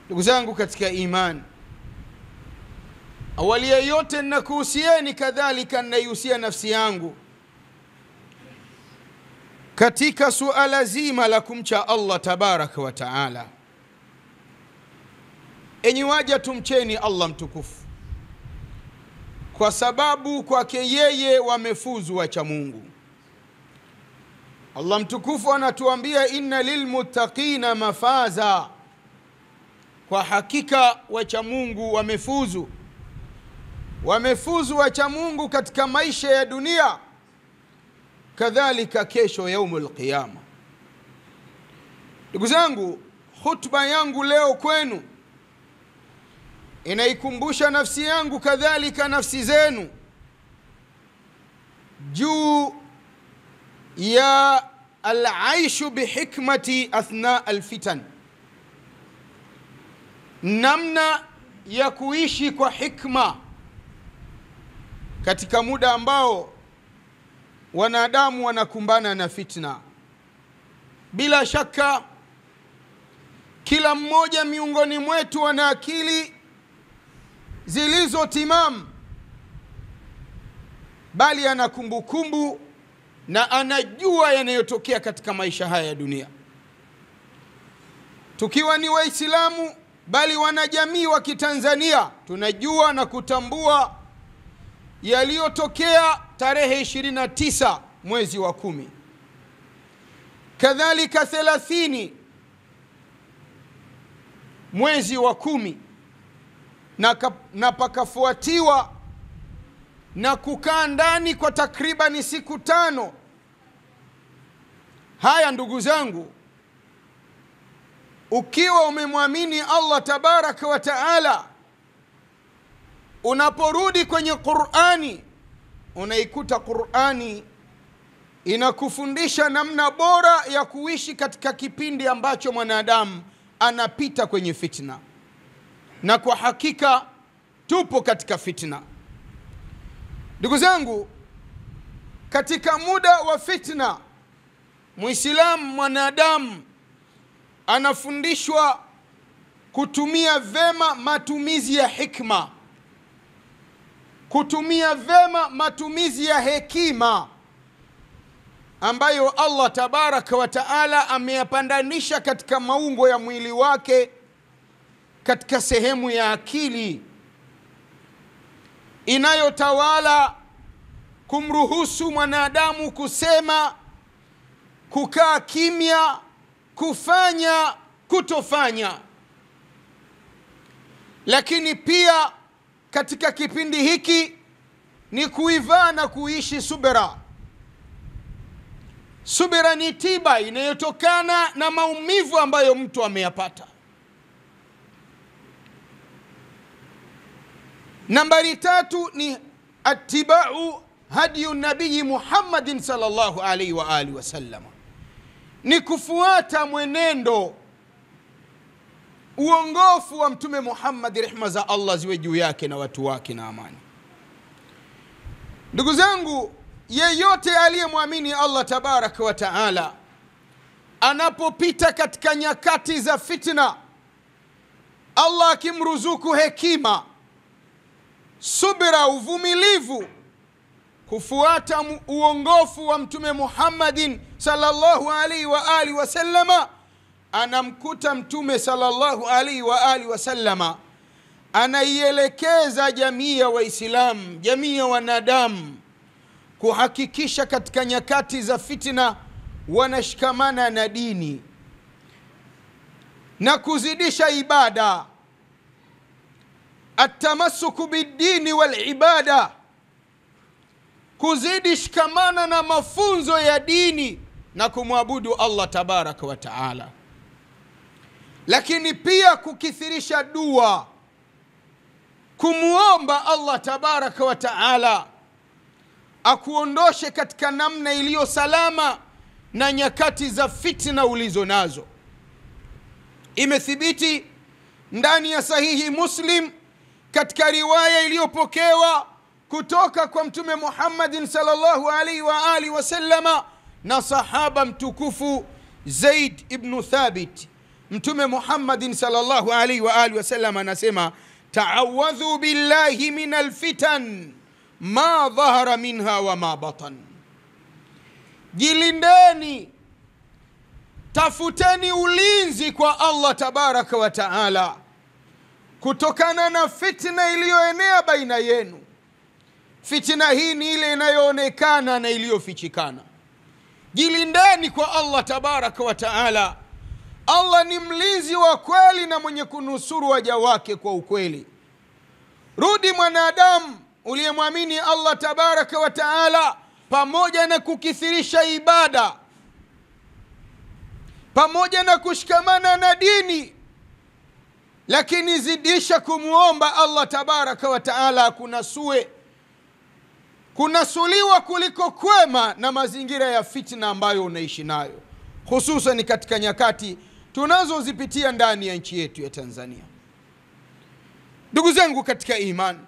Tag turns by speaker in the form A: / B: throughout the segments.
A: Ndugu zangu katika imani, awali ya yote ninakuhusieni kadhalika ninaihusia nafsi yangu katika suala zima la kumcha Allah tabaraka wa taala. Enyi waja, tumcheni Allah mtukufu, kwa sababu kwake yeye wamefuzu wacha Mungu. Allah mtukufu anatuambia inna lilmuttaqina mafaza, kwa hakika wacha Mungu wamefuzu. Wamefuzu wacha Mungu katika maisha ya dunia, kadhalika kesho yaumul qiyama. Ndugu zangu, khutba yangu leo kwenu inaikumbusha nafsi yangu kadhalika nafsi zenu juu ya al-aishu bihikmati athna al-fitan, namna ya kuishi kwa hikma katika muda ambao wanadamu wanakumbana na fitna. Bila shaka kila mmoja miongoni mwetu ana akili zilizo timamu, bali ana kumbukumbu na anajua yanayotokea katika maisha haya ya dunia. Tukiwa ni Waislamu bali wanajamii wa Kitanzania, tunajua na kutambua yaliyotokea tarehe 29 mwezi wa 10, kadhalika 30 mwezi wa 10, na pakafuatiwa na kukaa ndani kwa takribani siku 5. Haya ndugu zangu, ukiwa umemwamini Allah tabaraka wa taala, unaporudi kwenye Qur'ani unaikuta Qur'ani inakufundisha namna bora ya kuishi katika kipindi ambacho mwanadamu anapita kwenye fitna. Na kwa hakika tupo katika fitna. Ndugu zangu, katika muda wa fitna, Muislamu mwanadamu anafundishwa kutumia vema matumizi ya hikma, kutumia vema matumizi ya hekima ambayo Allah tabaraka wa taala ameyapandanisha katika maungo ya mwili wake, katika sehemu ya akili inayotawala kumruhusu mwanadamu kusema, kukaa kimya, kufanya, kutofanya. Lakini pia katika kipindi hiki ni kuivaa na kuishi subira. Subira ni tiba inayotokana na maumivu ambayo mtu ameyapata. Nambari 3 ni attiba'u hadiyu nabii Muhammadin sallallahu alaihi wa alihi wasallam, ni kufuata mwenendo, uongofu wa mtume Muhammad, rehma za Allah ziwe juu yake na watu wake na amani. Ndugu zangu, yeyote aliyemwamini Allah tabaraka wa taala anapopita katika nyakati za fitna, Allah akimruzuku hekima, subira, uvumilivu, kufuata uongofu wa mtume Muhammadin sallallahu alaihi wa alihi wasallama, anamkuta mtume sallallahu alaihi wa alihi wasallama anaielekeza jamii ya Waislamu, jamii ya wanadamu, kuhakikisha katika nyakati za fitna wanashikamana na dini na kuzidisha ibada. Atamassuku bidini wal ibada, kuzidi shikamana na mafunzo ya dini na kumwabudu Allah tabaraka wa taala. Lakini pia kukithirisha dua, kumuomba Allah tabaraka wa taala akuondoshe katika namna iliyo salama na nyakati za fitna ulizo nazo. Imethibiti ndani ya sahihi Muslim katika riwaya iliyopokewa kutoka kwa mtume Muhammadin sallallahu alaihi wa alihi wasallama na sahaba mtukufu Zaid ibn Thabit, Mtume Muhammadin sallallahu alaihi wa alihi wasallam anasema, ta'awadhu billahi min alfitan ma dhahara minha wa ma batan. Jilindeni, tafuteni ulinzi kwa Allah tabaraka wa taala kutokana na fitna iliyoenea baina yenu. Fitna hii ni ile inayoonekana na iliyofichikana. Jilindeni kwa Allah tabaraka wa taala. Allah ni mlinzi wa kweli na mwenye kunusuru waja wake kwa ukweli. Rudi mwanadamu uliyemwamini Allah tabaraka wa taala, pamoja na kukithirisha ibada, pamoja na kushikamana na dini, lakini zidisha kumuomba Allah tabaraka wa taala kunasue. Kunasuliwa kuliko kwema na mazingira ya fitna ambayo unaishi nayo, hususan katika nyakati tunazozipitia ndani ya nchi yetu ya Tanzania. Ndugu zangu katika imani,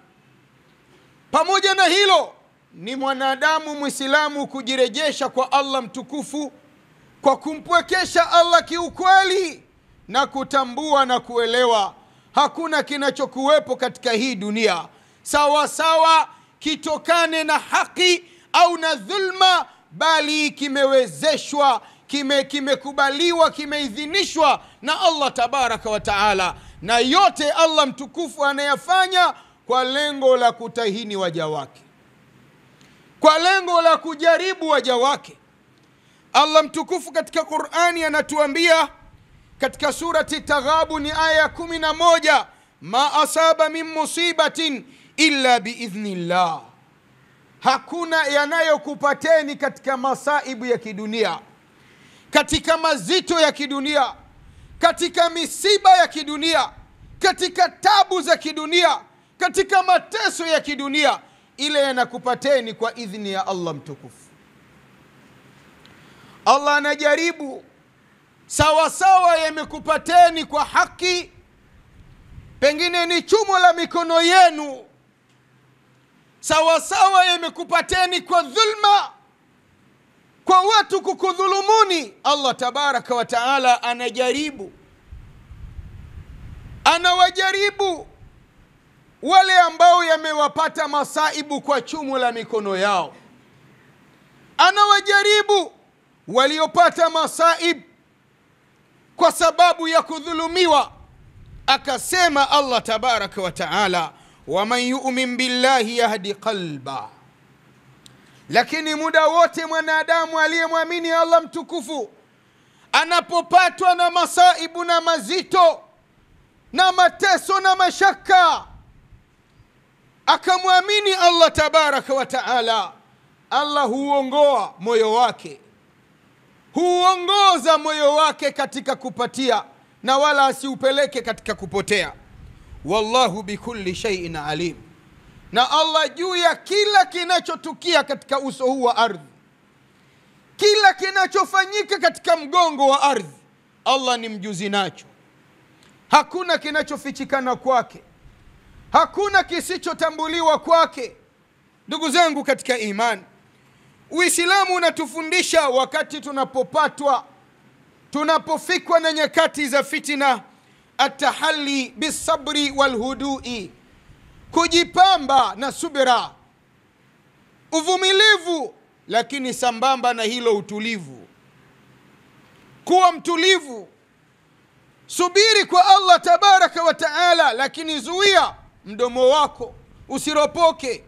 A: pamoja na hilo, ni mwanadamu Muislamu kujirejesha kwa Allah mtukufu kwa kumpwekesha Allah kiukweli na kutambua na kuelewa hakuna kinachokuwepo katika hii dunia sawa sawa kitokane na haki au na dhulma, bali kimewezeshwa, kimekubaliwa, kimeidhinishwa na Allah tabaraka wa taala, na yote Allah mtukufu anayafanya kwa lengo la kutahini waja wake, kwa lengo la kujaribu waja wake. Allah mtukufu katika Qur'ani anatuambia katika surati Taghabun aya 11, ma asaba min musibatin illa biidhnillah. Hakuna yanayokupateni katika masaibu ya kidunia, katika mazito ya kidunia, katika misiba ya kidunia, katika tabu za kidunia, katika mateso ya kidunia, ile yanakupateni kwa idhni ya Allah mtukufu. Allah anajaribu sawa sawa yamekupateni kwa haki, pengine ni chumo la mikono yenu, sawa sawa yamekupateni kwa dhulma, kwa watu kukudhulumuni. Allah tabaraka wa taala anajaribu, anawajaribu wale ambao yamewapata masaibu kwa chumo la mikono yao, anawajaribu waliopata masaib kwa sababu ya kudhulumiwa. Akasema Allah tabaraka wa taala, waman yu'min billahi yahdi qalba. Lakini muda wote mwanadamu aliyemwamini Allah mtukufu anapopatwa na masaibu na mazito na mateso na mashaka, akamwamini Allah tabaraka wa taala, Allah huongoa moyo wake, huongoza moyo wake katika kupatia na wala asiupeleke katika kupotea. Wallahu bikulli shay'in alim. Na Allah juu ya kila kinachotukia katika uso huu wa ardhi, kila kinachofanyika katika mgongo wa ardhi, Allah ni mjuzi nacho. Hakuna kinachofichikana kwake, hakuna kisichotambuliwa kwake. Ndugu zangu katika imani, Uislamu unatufundisha wakati tunapopatwa, tunapofikwa na nyakati za fitina, atahalli bisabri walhudui, kujipamba na subira, uvumilivu, lakini sambamba na hilo utulivu. Kuwa mtulivu, subiri kwa Allah tabaraka wa taala, lakini zuia mdomo wako usiropoke.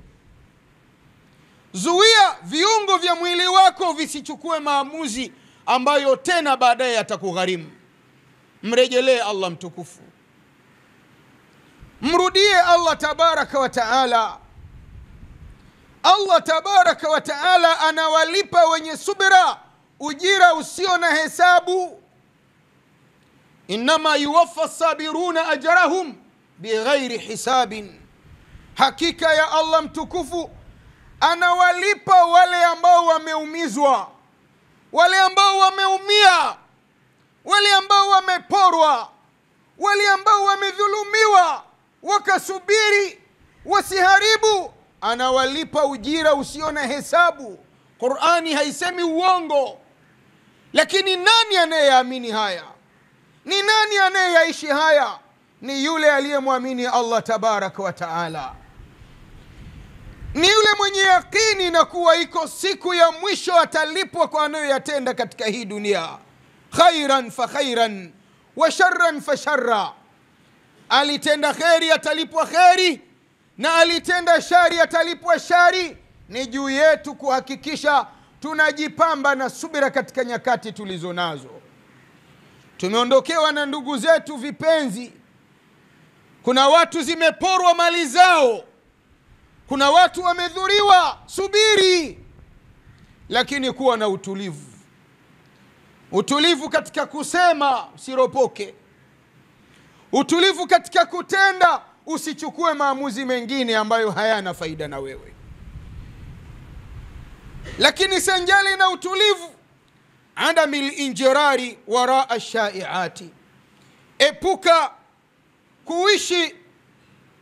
A: Zuia viungo vya mwili wako visichukue maamuzi ambayo tena baadaye yatakugharimu. Mrejelee Allah mtukufu, mrudie Allah tabaraka wa taala. Allah tabaraka wa taala anawalipa wenye subira ujira usio na hesabu. Innama yuwaffa sabiruna ajrahum bighairi hisabin. Hakika ya Allah mtukufu anawalipa wale ambao wameumizwa, wale ambao wameumia, wale ambao wameporwa, wale ambao wamedhulumiwa, wakasubiri wasiharibu, anawalipa ujira usio na hesabu. Qur'ani haisemi uongo, lakini nani anayeamini haya? Ni nani anayeishi haya? Ni yule aliyemwamini Allah tabaraka wa taala, ni yule mwenye yakini na kuwa iko siku ya mwisho atalipwa kwa anayoyatenda katika hii dunia. Khairan fa khairan wa sharran fa sharra, alitenda kheri atalipwa kheri, na alitenda shari atalipwa shari. Ni juu yetu kuhakikisha tunajipamba na subira katika nyakati tulizo nazo. Tumeondokewa na ndugu zetu vipenzi, kuna watu zimeporwa mali zao, kuna watu wamedhuriwa. Subiri, lakini kuwa na utulivu. Utulivu katika kusema, usiropoke. Utulivu katika kutenda, usichukue maamuzi mengine ambayo hayana faida na wewe. Lakini sanjali na utulivu, adamil injirari wara ashaiati, epuka kuishi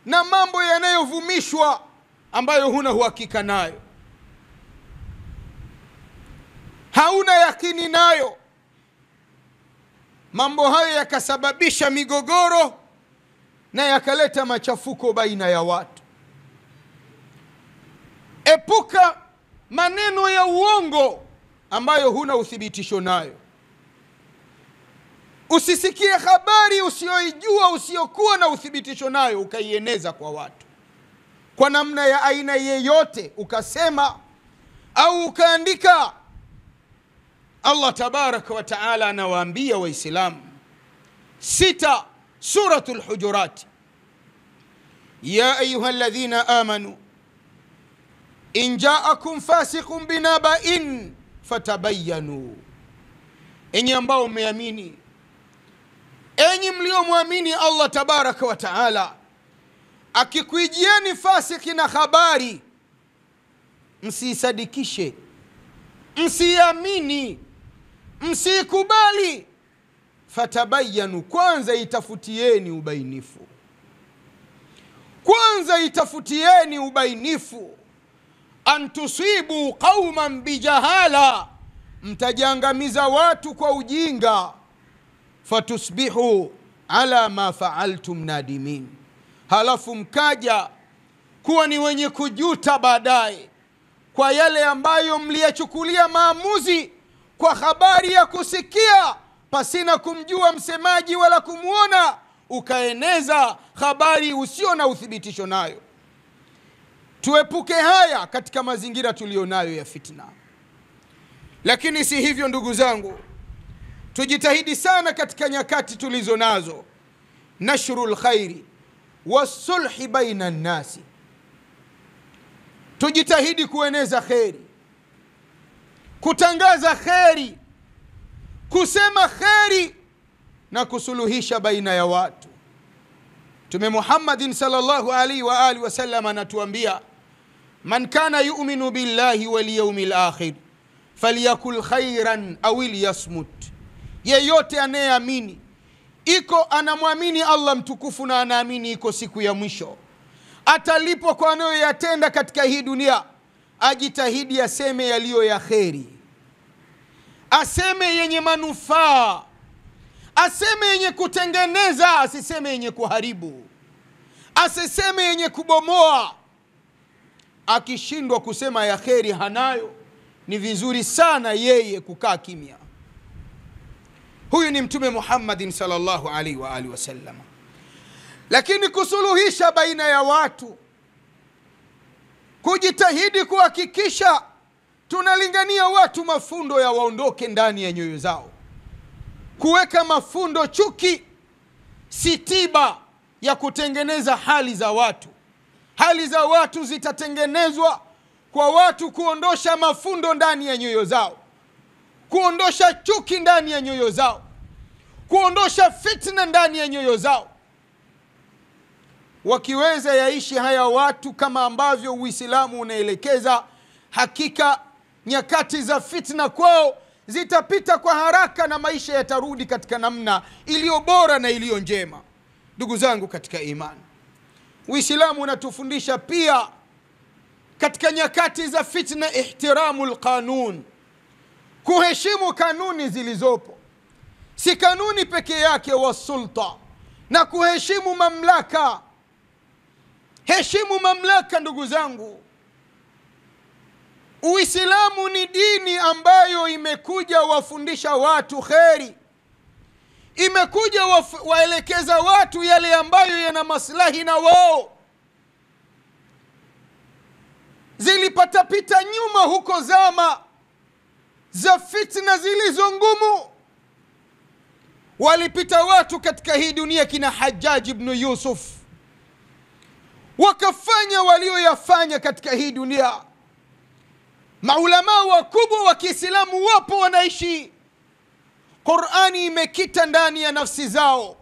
A: na mambo yanayovumishwa ambayo huna uhakika nayo, hauna yakini nayo. Mambo hayo yakasababisha migogoro na yakaleta machafuko baina ya watu. Epuka maneno ya uongo ambayo huna uthibitisho nayo. Usisikie habari usiyoijua, usiyokuwa na uthibitisho nayo, ukaieneza kwa watu kwa namna ya aina yeyote, ukasema au ukaandika. Allah tabaraka wa taala anawaambia Waislamu 6 suratul Hujurat, ya ayuha alladhina amanu in ja'akum fasiqun binaba'in fatabayyanu, enyi ambao mmeamini, enyi mliomwamini Allah tabaraka wa taala, akikuijieni fasiki na habari, msisadikishe, msiamini, msikubali. Fatabayyanu, kwanza itafutieni ubainifu, kwanza itafutieni ubainifu. Antusibu qauman bijahala, mtajiangamiza watu kwa ujinga. Fatusbihu ala ma faaltum nadimin, halafu mkaja kuwa ni wenye kujuta baadaye kwa yale ambayo mliyachukulia maamuzi kwa habari ya kusikia pasina kumjua msemaji wala kumuona, ukaeneza habari usio na uthibitisho nayo. Tuepuke haya katika mazingira tulionayo ya fitna. Lakini si hivyo ndugu zangu, tujitahidi sana katika nyakati tulizo nazo, nashrul khairi wasulhi baina nnasi, tujitahidi kueneza kheri, kutangaza kheri, kusema kheri na kusuluhisha baina ya watu. Mtume Muhammadin sallallahu alaihi wa alihi wasallam anatuambia, man kana yu'minu billahi wal yawmil akhir falyakul khairan aw liyasmut, yeyote anayeamini anamwamini Allah mtukufu na anaamini iko siku ya mwisho, atalipwa kwa anayoyatenda katika hii dunia, ajitahidi aseme yaliyo ya kheri, aseme yenye manufaa, aseme yenye kutengeneza, asiseme yenye kuharibu, asiseme yenye kubomoa. Akishindwa kusema ya kheri hanayo, ni vizuri sana yeye kukaa kimya. Huyu ni Mtume Muhammadin sallallahu alaihi wa alihi wasallam. Lakini kusuluhisha baina ya watu, kujitahidi kuhakikisha tunalingania watu mafundo ya waondoke ndani ya nyoyo zao. Kuweka mafundo chuki si tiba ya kutengeneza hali za watu. Hali za watu zitatengenezwa kwa watu kuondosha mafundo ndani ya nyoyo zao, kuondosha chuki ndani ya nyoyo zao, kuondosha fitna ndani ya nyoyo zao. Wakiweza yaishi haya watu kama ambavyo Uislamu unaelekeza, hakika nyakati za fitna kwao zitapita kwa haraka na maisha yatarudi katika namna iliyo bora na iliyo njema. Ndugu zangu katika imani, Uislamu unatufundisha pia katika nyakati za fitna ihtiramul qanun, kuheshimu kanuni zilizopo. si kanuni peke yake, wa sulta, na kuheshimu mamlaka. Heshimu mamlaka ndugu zangu. Uislamu ni dini ambayo imekuja wafundisha watu kheri, imekuja waelekeza watu yale ambayo yana maslahi na wao. Zilipata pita nyuma huko zama za fitna zilizo ngumu, walipita watu katika hii dunia kina Hajjaj ibn Yusuf, wakafanya walioyafanya katika hii dunia. Maulama wakubwa wa Kiislamu wapo wanaishi. Qur'ani imekita ndani ya nafsi zao,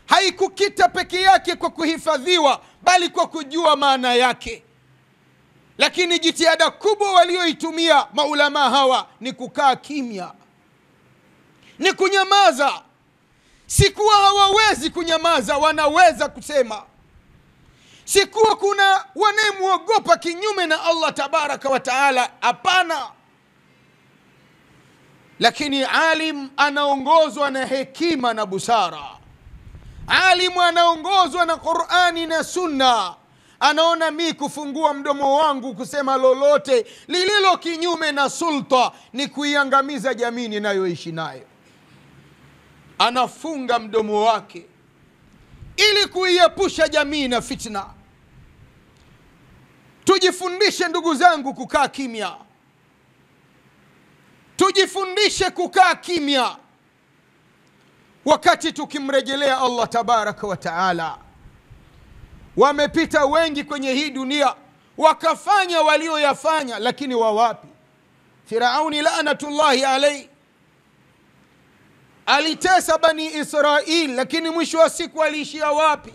A: haikukita peke yake kwa kuhifadhiwa, bali kwa kujua maana yake. Lakini jitihada kubwa walioitumia maulama hawa ni kukaa kimya, ni kunyamaza. Sikuwa hawawezi kunyamaza, wanaweza kusema. Sikuwa kuna wanayemuogopa kinyume na Allah tabaraka wa taala, hapana. Lakini alim anaongozwa na hekima na busara. Alim anaongozwa na Qur'ani na Sunna. Anaona mimi kufungua mdomo wangu kusema lolote lililo kinyume na sulta ni kuiangamiza jamii ninayoishi nayo. Anafunga mdomo wake ili kuiepusha jamii na fitna. Tujifundishe ndugu zangu kukaa kimya. Tujifundishe kukaa kimya wakati tukimrejelea Allah tabaraka wa taala. Wamepita wengi kwenye hii dunia wakafanya walioyafanya, lakini wawapi? Firauni laanatullahi alayhi alitesa bani Israil, lakini mwisho wa siku aliishia wapi?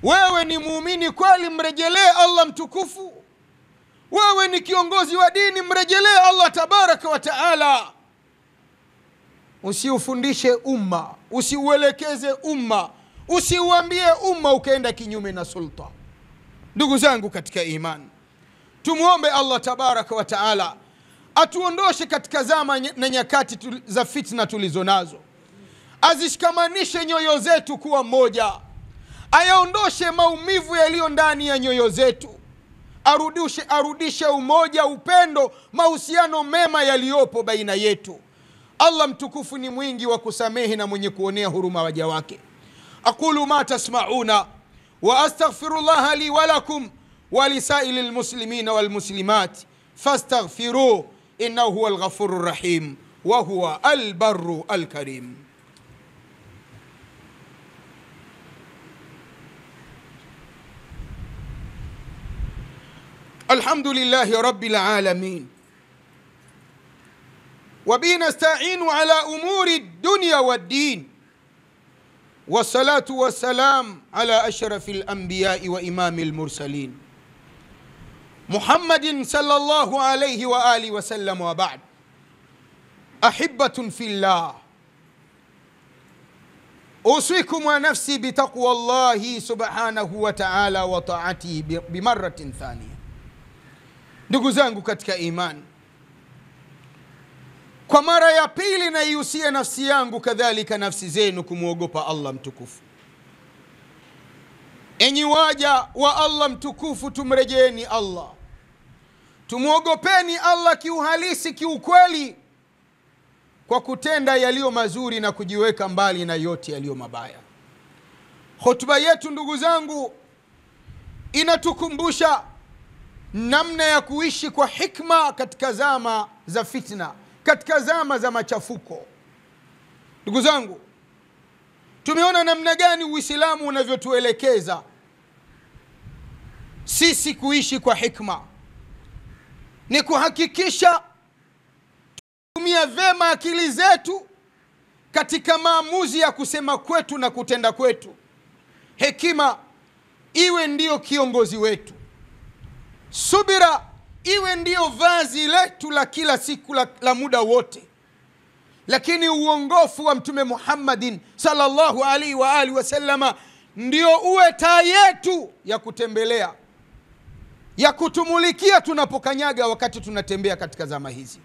A: Wewe ni muumini kweli, mrejelee Allah mtukufu. Wewe ni kiongozi wa dini, mrejelee Allah tabaraka wa taala. Usiufundishe umma, usiuelekeze umma, usiuambie umma ukaenda kinyume na sulta. Ndugu zangu katika imani, tumuombe Allah tabaraka wa taala atuondoshe katika zama na nyakati za fitna tulizo nazo, azishikamanishe nyoyo zetu kuwa moja, ayaondoshe maumivu yaliyo ndani ya nyoyo zetu, arudishe umoja, upendo, mahusiano mema yaliyopo baina yetu. Allah mtukufu ni mwingi wa kusamehe na mwenye kuonea huruma waja wake. Aqulu ma tasma'una wa astaghfirullah li wa lakum wa lisailil muslimina wal muslimat fastaghfiruhu innahu huwal ghafurur rahim wa huwa al barru al karim. Alhamdulillahi rabbil alamin wa bihi nasta'inu ala umuri dunya wad din, wassalatu wassalam ala ashrafil anbiya'i wa imamil mursalin Muhammadin sallallahu alayhi wa alihi wa sallam, wa ba'd. Ahibbatun fillah, usikum wa nafsi bitaqwa Allahi subhanahu wa ta'ala wa ta'atihi bimarratin thaniya. Ndugu zangu katika imani, kwa mara ya pili naihusia nafsi yangu kadhalika nafsi zenu kumwogopa Allah mtukufu. Enyi waja wa Allah mtukufu, tumrejeeni Allah, tumuogopeni Allah kiuhalisi, kiukweli, kwa kutenda yaliyo mazuri na kujiweka mbali na yote yaliyo mabaya. Hotuba yetu ndugu zangu inatukumbusha namna ya kuishi kwa hikma katika zama za fitna, katika zama za machafuko. Ndugu zangu, tumeona namna gani Uislamu unavyotuelekeza sisi kuishi kwa hikma. Ni kuhakikisha tumia vema akili zetu katika maamuzi ya kusema kwetu na kutenda kwetu. Hekima iwe ndiyo kiongozi wetu, subira iwe ndiyo vazi letu la kila siku, la muda wote. Lakini uongofu wa Mtume Muhammadin sallallahu alaihi wa alihi wasallama ndio uwe taa yetu ya kutembelea, ya kutumulikia tunapokanyaga wakati tunatembea katika zama hizi.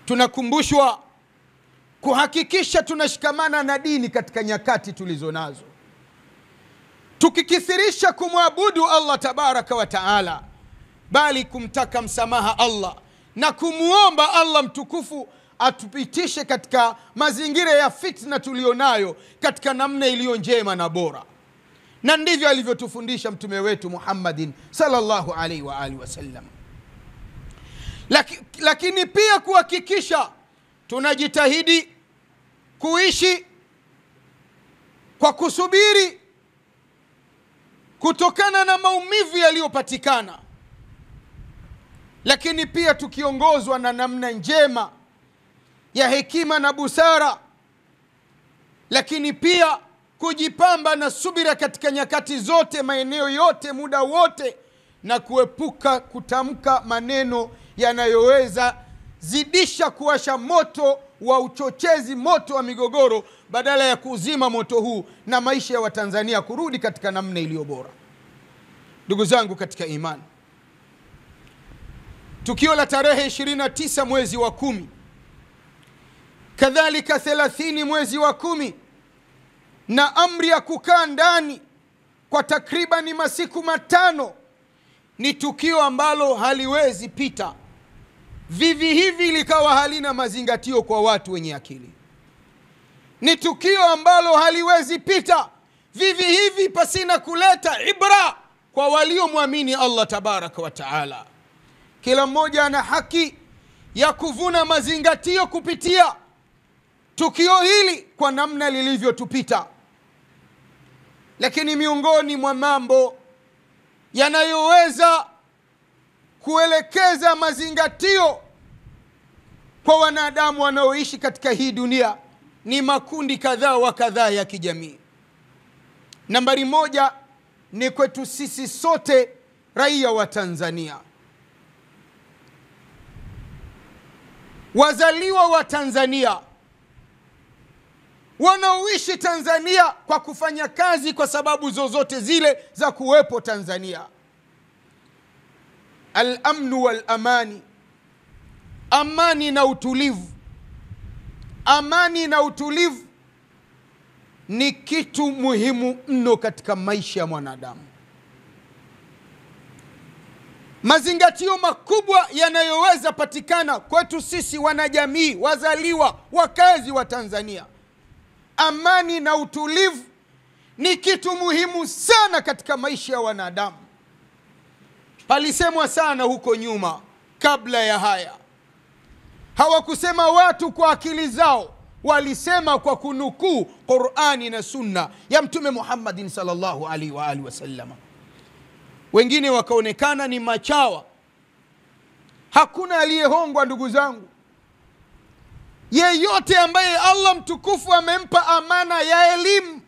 A: Tunakumbushwa kuhakikisha tunashikamana na dini katika nyakati tulizo nazo, tukikithirisha kumwabudu Allah tabaraka wa taala, bali kumtaka msamaha Allah na kumuomba Allah mtukufu atupitishe katika mazingira ya fitna tulionayo katika namna iliyo njema na bora. Na ndivyo alivyotufundisha mtume wetu Muhammadin sallallahu alaihi wa alihi wasallam. Lakini pia kuhakikisha tunajitahidi kuishi kwa kusubiri kutokana na maumivu yaliyopatikana, lakini pia tukiongozwa na namna njema ya hekima na busara, lakini pia kujipamba na subira katika nyakati zote, maeneo yote, muda wote, na kuepuka kutamka maneno yanayoweza zidisha kuwasha moto wa uchochezi, moto wa migogoro, badala ya kuzima moto huu na maisha ya Watanzania kurudi katika namna iliyo bora. Ndugu zangu katika imani, tukio la tarehe 29 mwezi wa 10, kadhalika 30 mwezi wa 10, na amri ya kukaa ndani kwa takribani masiku 5, ni tukio ambalo haliwezi pita vivi hivi likawa halina mazingatio kwa watu wenye akili. Ni tukio ambalo haliwezi pita vivi hivi pasina kuleta ibra kwa waliomwamini Allah tabaraka wa taala. Kila mmoja ana haki ya kuvuna mazingatio kupitia tukio hili kwa namna lilivyotupita. Lakini miongoni mwa mambo yanayoweza kuelekeza mazingatio kwa wanadamu wanaoishi katika hii dunia ni makundi kadhaa wa kadhaa ya kijamii. Nambari 1 ni kwetu sisi sote raia wa Tanzania, wazaliwa wa Tanzania, wanaoishi Tanzania kwa kufanya kazi kwa sababu zozote zile za kuwepo Tanzania. Al-amnu wal-amani, amani na utulivu. Amani na utulivu ni kitu muhimu mno katika maisha ya mwanadamu. Mazingatio makubwa yanayoweza patikana kwetu sisi wanajamii, wazaliwa, wakazi wa Tanzania, amani na utulivu ni kitu muhimu sana katika maisha ya wanadamu. Palisemwa sana huko nyuma, kabla ya haya. Hawakusema watu kwa akili zao, walisema kwa kunukuu Qur'ani na Sunna ya Mtume Muhammadin sallallahu alaihi wa alihi wasallam. Wengine wakaonekana ni machawa. Hakuna aliyehongwa ndugu zangu. Yeyote ambaye Allah mtukufu amempa amana ya elimu,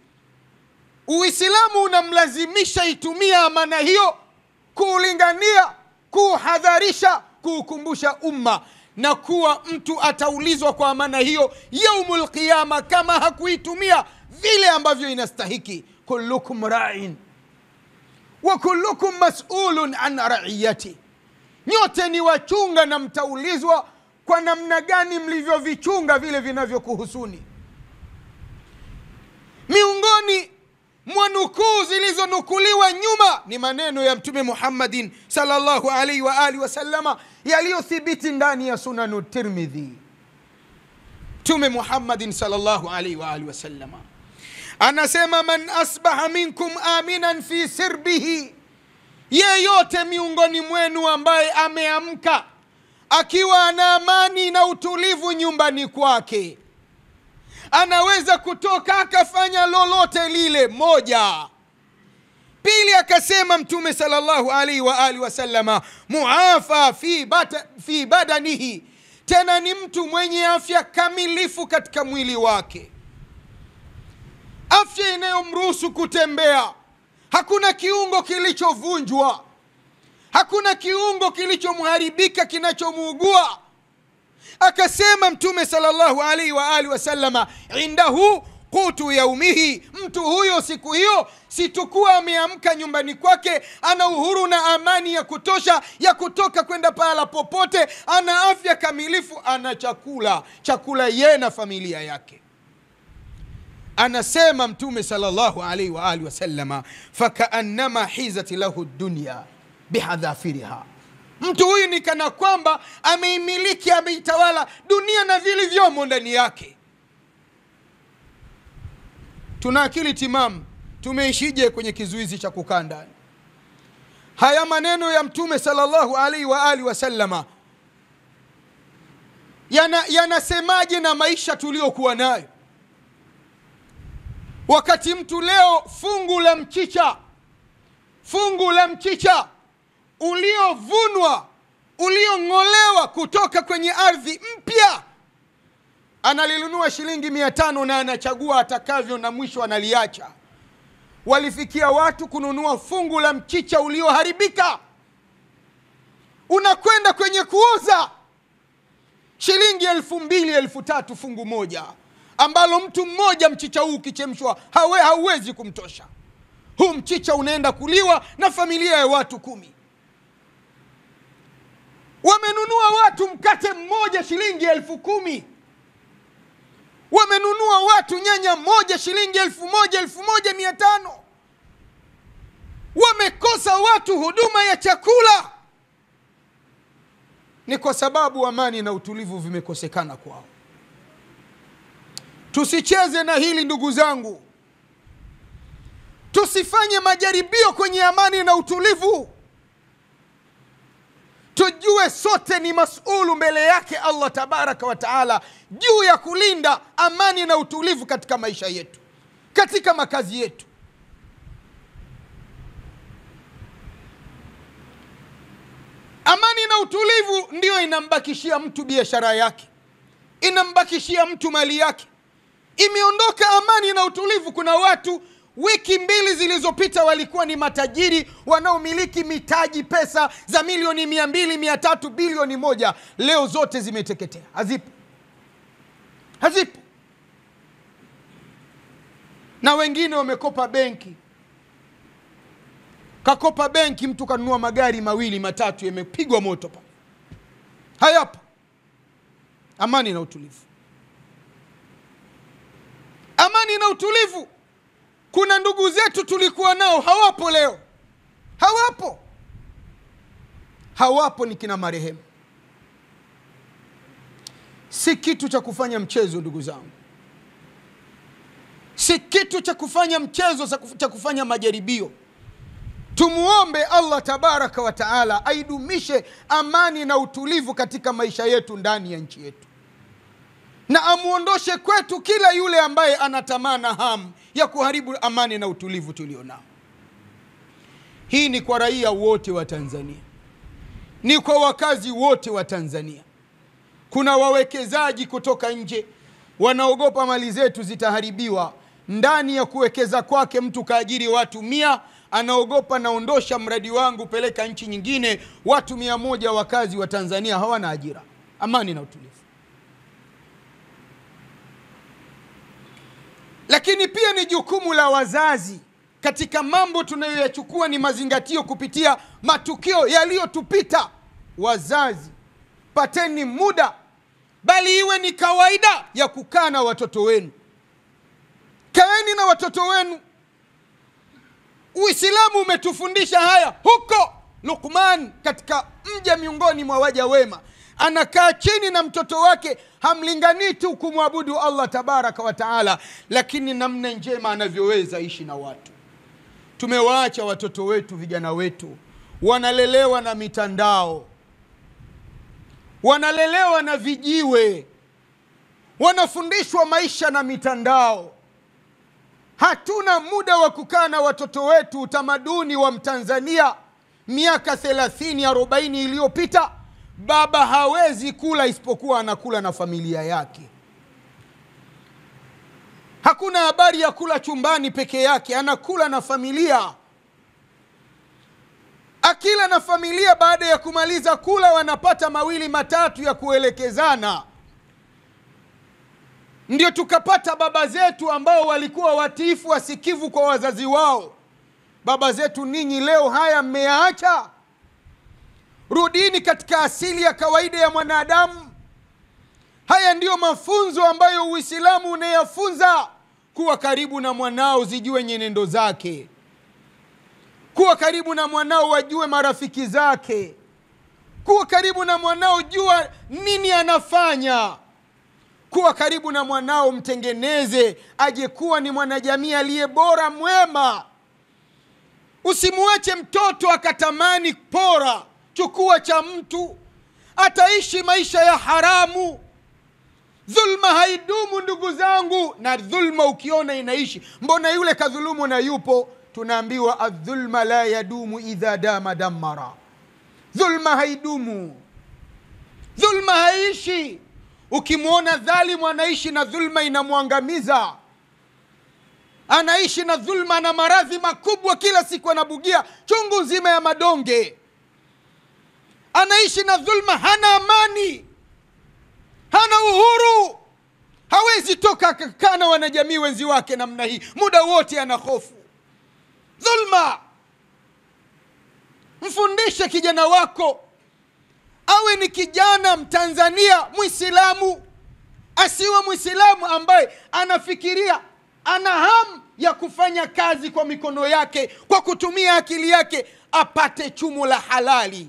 A: Uislamu unamlazimisha itumie amana hiyo kuulingania, kuhadharisha, kuukumbusha umma, na kuwa mtu ataulizwa kwa amana hiyo yaumul qiyama kama hakuitumia vile ambavyo inastahiki. Kullukum ra'in wa kullukum mas'ulun an ra'iyati, nyote ni wachunga na mtaulizwa kwa namna gani mlivyovichunga vile vinavyokuhusuni. Miongoni mwa nukuu zilizonukuliwa nyuma ni maneno ya Mtume Muhammadin sallallahu alaihi wa alihi wasallama yaliyothibiti ndani ya Sunanu Tirmidhi. Mtume Muhammadin sallallahu alaihi wa alihi wasallama anasema, man asbaha minkum aminan fi sirbihi, yeyote miongoni mwenu ambaye ameamka akiwa ana amani na utulivu nyumbani kwake, anaweza kutoka akafanya lolote lile. 1. Pili, akasema Mtume sallallahu alaihi wa alihi wasallama, muafa fi badanihi, tena ni mtu mwenye afya kamilifu katika mwili wake, afya inayomruhusu kutembea, hakuna kiungo kilichovunjwa, hakuna kiungo kilichomharibika kinachomuugua. Akasema Mtume sallallahu alaihi wa alihi wasallama, indahu qutu yaumihi, mtu huyo siku hiyo situkuwa ameamka nyumbani kwake ana uhuru na amani ya kutosha ya kutoka kwenda pahala popote, ana afya kamilifu, ana chakula yeye na familia yake. Anasema Mtume sallallahu alaihi wa alihi wasallama, fakaannama hizat lahu dunya bihadhafiriha, mtu huyu ni kana kwamba ameimiliki, ameitawala dunia na vilivyomo ndani yake. Tuna akili timamu, tumeishije kwenye kizuizi cha kukaa ndani? Haya maneno ya Mtume sallallahu alaihi wa alihi wasallama yanasemaje na maisha tuliokuwa nayo? Wakati mtu leo fungu la mchicha uliovunwa, uliong'olewa kutoka kwenye ardhi mpya, analinunua shilingi 500 na anachagua atakavyo na mwisho analiacha. Walifikia watu kununua fungu la mchicha ulioharibika, unakwenda kwenye kuuza shilingi 2,000 3,000 fungu moja, ambalo mtu mmoja mchicha huu ukichemshwa hauwezi kumtosha. Huu mchicha unaenda kuliwa na familia ya watu 10. Wamenunua watu mkate mmoja shilingi 10,000. Wamenunua watu nyanya moja shilingi 1,000 1,500. Wamekosa watu huduma ya chakula. Ni kwa sababu amani na utulivu vimekosekana kwao. Tusicheze na hili ndugu zangu. Tusifanye majaribio kwenye amani na utulivu. Tujue sote ni mas'ulu mbele yake Allah tabaraka wa taala juu ya kulinda amani na utulivu katika maisha yetu, katika makazi yetu. Amani na utulivu ndio inambakishia mtu biashara yake, inambakishia mtu mali yake. Imeondoka amani na utulivu, kuna watu wiki 2 zilizopita walikuwa ni matajiri wanaomiliki mitaji, pesa za milioni 200, 300, bilioni 1, leo zote zimeteketea, hazipo. Na wengine wamekopa benki, kakopa benki, mtu kanunua magari 2 3 yamepigwa moto pa. Hayapo amani na utulivu. Amani na utulivu, kuna ndugu zetu tulikuwa nao hawapo leo. Hawapo ni kina marehemu. Si kitu cha kufanya mchezo ndugu zangu. Si kitu cha kufanya mchezo, cha kufanya majaribio. Tumuombe Allah tabaraka wa taala aidumishe amani na utulivu katika maisha yetu ndani ya nchi yetu, na amuondoshe kwetu kila yule ambaye anatamana hamu ya kuharibu amani na utulivu tulionao. Hii ni kwa raia wote wa Tanzania, ni kwa wakazi wote wa Tanzania. Kuna wawekezaji kutoka nje wanaogopa mali zetu zitaharibiwa. Ndani ya kuwekeza kwake mtu kaajiri watu 100, anaogopa naondosha mradi wangu peleka nchi nyingine, watu 100 wakazi wa Tanzania hawana ajira. Amani na utulivu. Lakini pia ni jukumu la wazazi katika mambo tunayoyachukua ni mazingatio kupitia matukio yaliyotupita. Wazazi, pateni muda, bali iwe ni kawaida ya kukaa na watoto wenu. Kaeni na watoto wenu. Uislamu umetufundisha haya. Huko Luqman, katika mja miongoni mwa waja wema, anakaa chini na mtoto wake, hamlinganii tu kumwabudu Allah tabaraka wa taala, lakini namna njema anavyoweza ishi na watu. Tumewaacha watoto wetu, vijana wetu wanalelewa na mitandao, wanalelewa na vijiwe, wanafundishwa maisha na mitandao. Hatuna muda wa kukaa na watoto wetu. Utamaduni wa Mtanzania miaka 30 40 iliyopita, baba hawezi kula isipokuwa anakula na familia yake. Hakuna habari ya kula chumbani peke yake, anakula na familia. Akila na familia, baada ya kumaliza kula wanapata 2 3 ya kuelekezana. Ndio tukapata baba zetu ambao walikuwa watiifu, wasikivu kwa wazazi wao. Baba zetu ninyi leo haya mmeyaacha. Rudini katika asili ya kawaida ya mwanadamu. Haya ndiyo mafunzo ambayo Uislamu unayafunza. Kuwa karibu na mwanao, zijue nyenendo zake. Kuwa karibu na mwanao, wajue marafiki zake. Kuwa karibu na mwanao, jua nini anafanya. Kuwa karibu na mwanao, mtengeneze aje kuwa ni mwanajamii aliye bora, mwema. Usimuache mtoto akatamani pora. Chukua cha mtu, ataishi maisha ya haramu. Dhulma haidumu ndugu zangu, na dhulma ukiona inaishi, mbona yule kadhulumu na yupo? Tunaambiwa adh-dhulma la yadumu idha dama damara. Dhulma haidumu, dhulma haishi. Ukimuona dhalimu anaishi na dhulma, inamwangamiza. Anaishi na dhulma na maradhi makubwa, kila siku anabugia chungu nzima ya madonge. Anaishi na dhulma, hana amani, hana uhuru. Hawezi toka akakana wanajamii wenzi wake namna hii, muda wote ana hofu. Dhulma. Mfundishe kijana wako awe ni kijana Mtanzania Muislamu, asiwe Muislamu ambaye anafikiria, ana hamu ya kufanya kazi kwa mikono yake, kwa kutumia akili yake, apate chumo la halali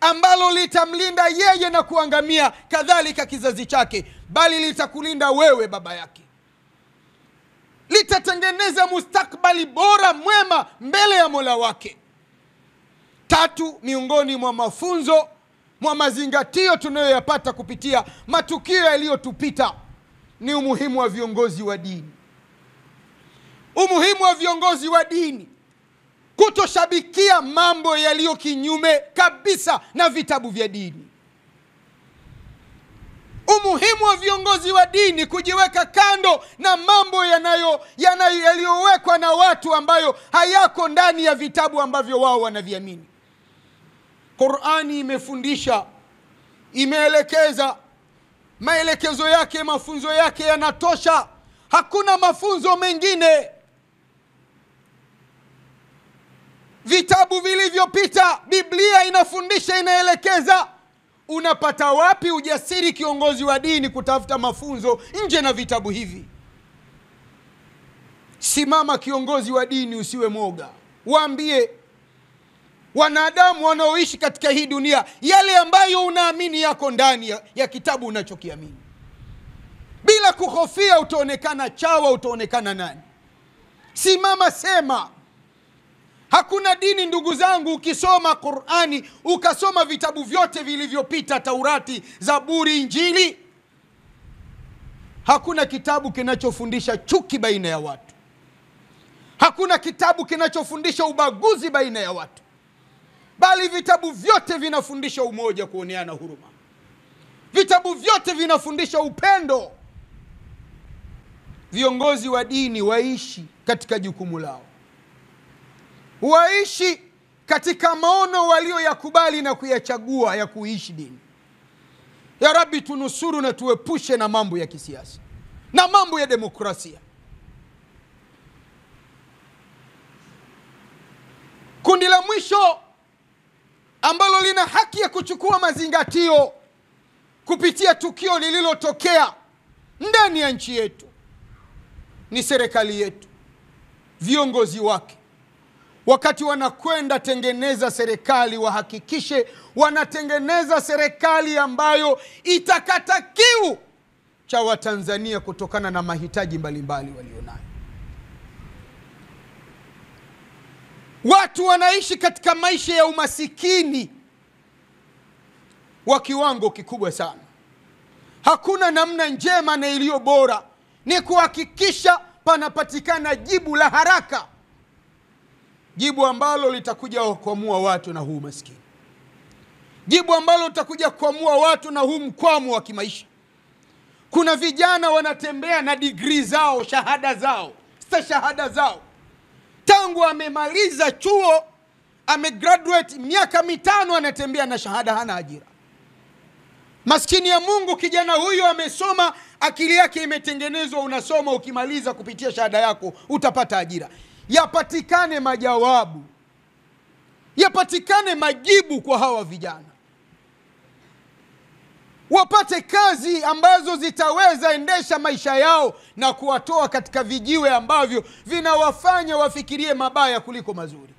A: ambalo litamlinda yeye na kuangamia kadhalika kizazi chake, bali litakulinda wewe baba yake. Litatengeneza mustakbali bora mwema mbele ya Mola wake. 3, miongoni mwa mafunzo, mwa mazingatio tunayoyapata kupitia matukio yaliyotupita, ni umuhimu wa viongozi wa dini. Umuhimu wa viongozi wa dini kutoshabikia mambo yaliyo kinyume kabisa na vitabu vya dini. Umuhimu wa viongozi wa dini kujiweka kando na mambo yaliyowekwa na watu ambayo hayako ndani ya vitabu ambavyo wao wanaviamini. Qur'ani imefundisha, imeelekeza, maelekezo yake, mafunzo yake yanatosha. Hakuna mafunzo mengine. Vitabu vilivyopita, Biblia inafundisha, inaelekeza. Unapata wapi ujasiri kiongozi wa dini kutafuta mafunzo nje na vitabu hivi? Simama kiongozi wa dini, usiwe moga. Waambie wanadamu wanaoishi katika hii dunia yale ambayo unaamini yako ndani ya kitabu unachokiamini. Bila kuhofia utaonekana chawa, utaonekana nani. Simama, sema. Hakuna dini ndugu zangu, ukisoma Qur'ani, ukasoma vitabu vyote vilivyopita, Taurati, Zaburi, Injili, hakuna kitabu kinachofundisha chuki baina ya watu. Hakuna kitabu kinachofundisha ubaguzi baina ya watu, bali vitabu vyote vinafundisha umoja, kuoneana huruma. Vitabu vyote vinafundisha upendo. Viongozi wa dini waishi katika jukumu lao, waishi katika maono walioyakubali na kuyachagua ya kuishi dini. Ya Rabbi, tunusuru na tuepushe na mambo ya kisiasa na mambo ya demokrasia. Kundi la mwisho ambalo lina haki ya kuchukua mazingatio kupitia tukio lililotokea ndani ya nchi yetu ni serikali yetu, viongozi wake. Wakati wanakwenda tengeneza serikali, wahakikishe wanatengeneza serikali ambayo itakata kiu cha Watanzania kutokana na mahitaji mbalimbali walionayo. Watu wanaishi katika maisha ya umasikini wa kiwango kikubwa sana. Hakuna namna njema na iliyo bora ni kuhakikisha panapatikana jibu la haraka, jibu ambalo litakuja kuamua watu na huu maskini, jibu ambalo litakuja kuamua watu na huu mkwamo wa kimaisha. Kuna vijana wanatembea na degree zao, shahada zao, stashahada zao, tangu amemaliza chuo, amegraduate miaka 5, anatembea na shahada, hana ajira. Maskini ya Mungu, kijana huyu amesoma, akili yake imetengenezwa, unasoma, ukimaliza kupitia shahada yako utapata ajira. Yapatikane majawabu, yapatikane majibu kwa hawa vijana, wapate kazi ambazo zitaweza endesha maisha yao na kuwatoa katika vijiwe ambavyo vinawafanya wafikirie mabaya kuliko mazuri.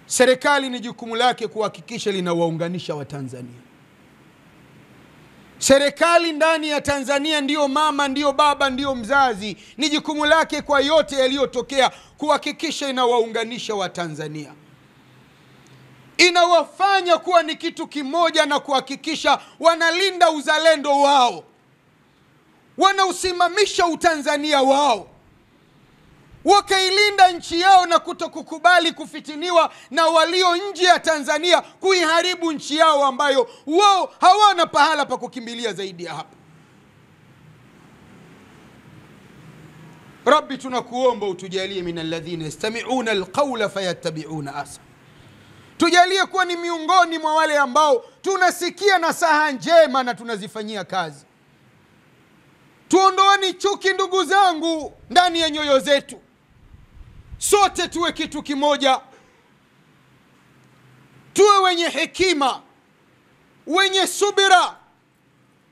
A: Serikali ni jukumu lake kuhakikisha linawaunganisha Watanzania. Serikali ndani ya Tanzania ndiyo mama, ndiyo baba, ndiyo mzazi. Ni jukumu lake kwa yote yaliyotokea kuhakikisha inawaunganisha Watanzania, inawafanya kuwa ni kitu kimoja, na kuhakikisha wanalinda uzalendo wao, wanausimamisha utanzania wao, wakailinda nchi yao na kutokukubali kufitiniwa na walio nje ya Tanzania kuiharibu nchi yao ambayo wao hawana pahala pa kukimbilia zaidi ya hapa. Rabbi, tunakuomba utujalie min alladhina yastami'una alqawla fayattabi'una ahsana. Tujalie kuwa ni miongoni mwa wale ambao tunasikia nasaha njema na tunazifanyia kazi. Tuondoeni chuki, ndugu zangu, ndani ya nyoyo zetu. Sote tuwe kitu kimoja, tuwe wenye hekima, wenye subira,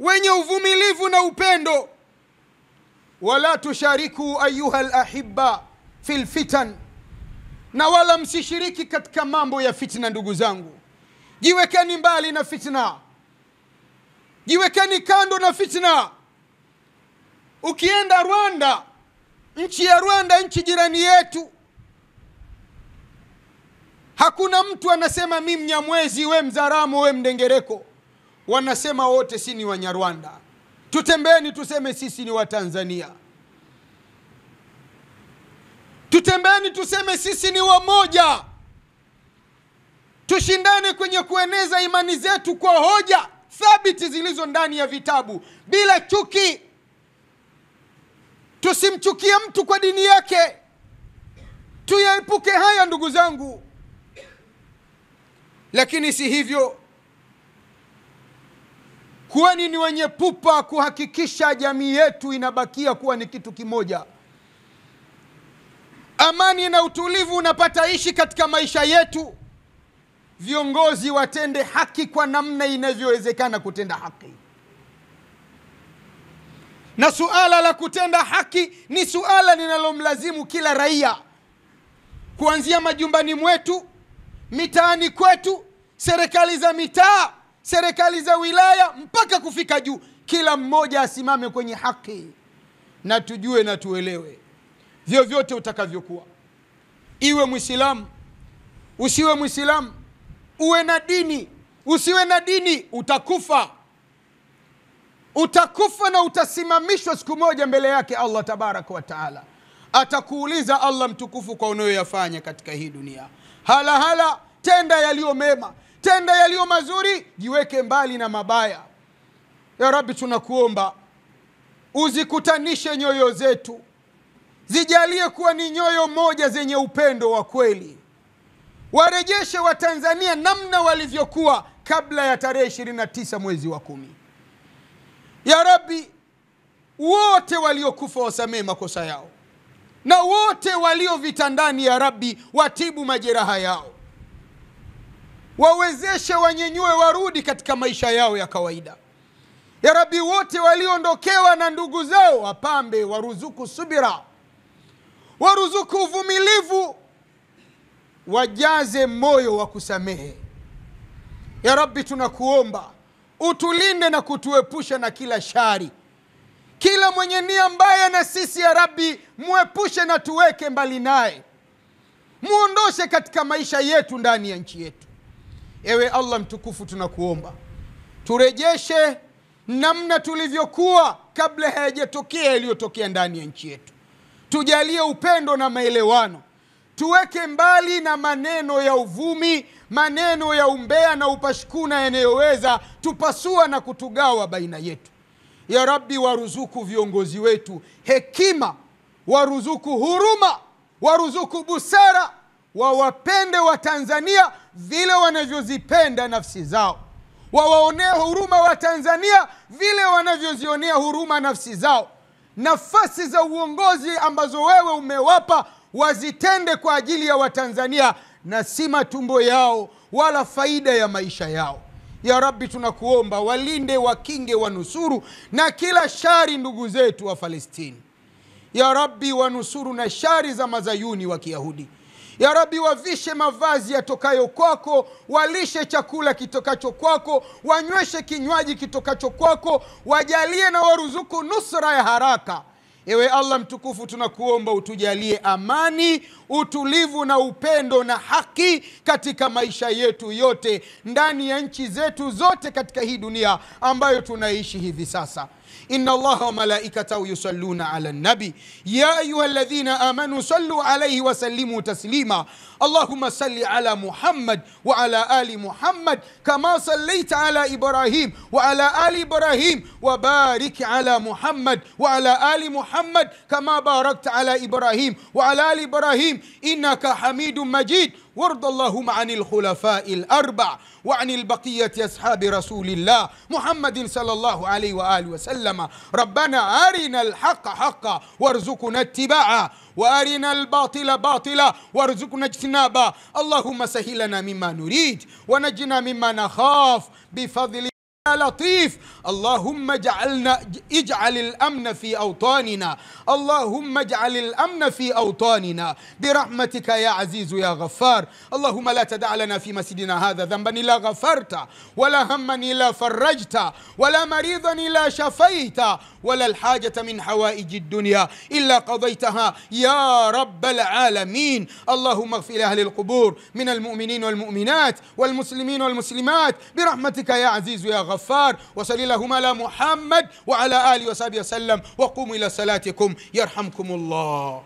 A: wenye uvumilivu na upendo. Wala tushariku ayuha alahibba fil fitan, na wala msishiriki katika mambo ya fitna. Ndugu zangu, jiwekeni mbali na fitna, jiwekeni kando na fitna. Ukienda Rwanda, nchi ya Rwanda, nchi jirani yetu, hakuna mtu anasema mimi Mnyamwezi, we Mzaramo, we Mdengereko. Wanasema wote si ni Wanyarwanda. Tutembeni tuseme sisi ni Watanzania. Tutembeni tuseme sisi ni wamoja. Tushindane kwenye kueneza imani zetu kwa hoja thabiti zilizo ndani ya vitabu, bila chuki. Tusimchukie mtu kwa dini yake. Tuyaepuke haya, ndugu zangu. Lakini si hivyo, kuweni ni wenye pupa kuhakikisha jamii yetu inabakia kuwa ni kitu kimoja. Amani na utulivu unapata ishi katika maisha yetu. Viongozi watende haki kwa namna inavyowezekana kutenda haki. Na suala la kutenda haki ni suala linalomlazimu kila raia, kuanzia majumbani mwetu, mitaani kwetu, serikali za mitaa, serikali za wilaya, mpaka kufika juu. Kila mmoja asimame kwenye haki, na tujue na tuelewe, vyovyote utakavyokuwa, iwe Muislamu, usiwe Muislamu, uwe na dini, usiwe na dini, utakufa. Utakufa na utasimamishwa siku moja mbele yake Allah tabaraka wa taala. Atakuuliza Allah mtukufu kwa unayoyafanya katika hii dunia. Hala, tenda yaliyo mema, tenda yaliyo mazuri, jiweke mbali na mabaya. Ya Rabbi, tunakuomba uzikutanishe nyoyo zetu, zijalie kuwa ni nyoyo moja zenye upendo wa kweli. Warejeshe Watanzania namna walivyokuwa kabla ya tarehe 29 mwezi wa 10. Ya Rabbi, wote waliokufa wasamee makosa yao, na wote walio vitandani, ya Rabbi, watibu majeraha yao, wawezeshe, wanyenyue, warudi katika maisha yao ya kawaida. Ya Rabbi, wote waliondokewa na ndugu zao, wapambe, waruzuku subira, waruzuku uvumilivu, wajaze moyo wa kusamehe. Ya Rabbi, tunakuomba utulinde na kutuepusha na kila shari. Kila mwenye nia mbaya na sisi, ya Rabbi, muepushe na tuweke mbali naye. Muondoshe katika maisha yetu, ndani ya nchi yetu. Ewe Allah mtukufu, tunakuomba turejeshe namna tulivyokuwa kabla hayajatokea yaliyotokea ndani ya nchi yetu. Tujalie upendo na maelewano. Tuweke mbali na maneno ya uvumi, maneno ya umbea na upashikuna yanayoweza tupasua na kutugawa baina yetu. Ya Rabbi, waruzuku viongozi wetu hekima, waruzuku huruma, waruzuku busara, wawapende Watanzania vile wanavyozipenda nafsi zao. wawaonea huruma wa Tanzania vile wanavyozionea huruma nafsi zao. Nafasi za uongozi ambazo wewe umewapa wazitende kwa ajili ya Watanzania na si matumbo yao wala faida ya maisha yao. Ya Rabbi, tunakuomba walinde, wakinge, wanusuru na kila shari ndugu zetu wa Palestini. Ya Rabbi, wanusuru na shari za mazayuni wa Kiyahudi. Ya Rabbi, wavishe mavazi yatokayo kwako, walishe chakula kitokacho kwako, wanyweshe kinywaji kitokacho kwako, wajalie na waruzuku nusra ya haraka. Ewe Allah mtukufu, tunakuomba utujalie amani, utulivu na upendo na haki katika maisha yetu yote, ndani ya nchi zetu zote katika hii dunia ambayo tunaishi hivi sasa. إن الله وملائكته يصلون على النبي يا أيها الذين آمنوا صلوا عليه وسلموا تسليما. اللهم صل على محمد وعلى آل محمد كما صليت على إبراهيم وعلى آل إبراهيم، وبارك على محمد وعلى آل محمد كما باركت على إبراهيم وعلى آل إبراهيم إنك حميد مجيد. وارض اللهم عن الخلفاء الأربع وعن البقية أصحاب رسول الله محمد صلى الله عليه وآله وسلم. ربنا أرنا الحق حقا وارزقنا اتباعه، وأرنا الباطل باطلا وارزقنا اجتنابه. اللهم سهل لنا مما نريد ونجنا مما نخاف بفضل لطيف. اللهم اجعل الأمن في أوطاننا، اللهم اجعل الأمن في أوطاننا برحمتك يا عزيز يا غفار. اللهم لا تدع لنا في مسجدنا هذا ذنبا إلا غفرت، ولا هما إلا فرجت، ولا مريضا إلا شفيت، ولا الحاجة من حوائج الدنيا إلا قضيتها يا رب العالمين. اللهم اغفر لأهل القبور من المؤمنين والمؤمنات والمسلمين والمسلمات برحمتك يا عزيز يا غفار. وصلى اللهم على محمد وعلى آله وصحبه وسلم، وقوموا إلى صلاتكم يرحمكم الله.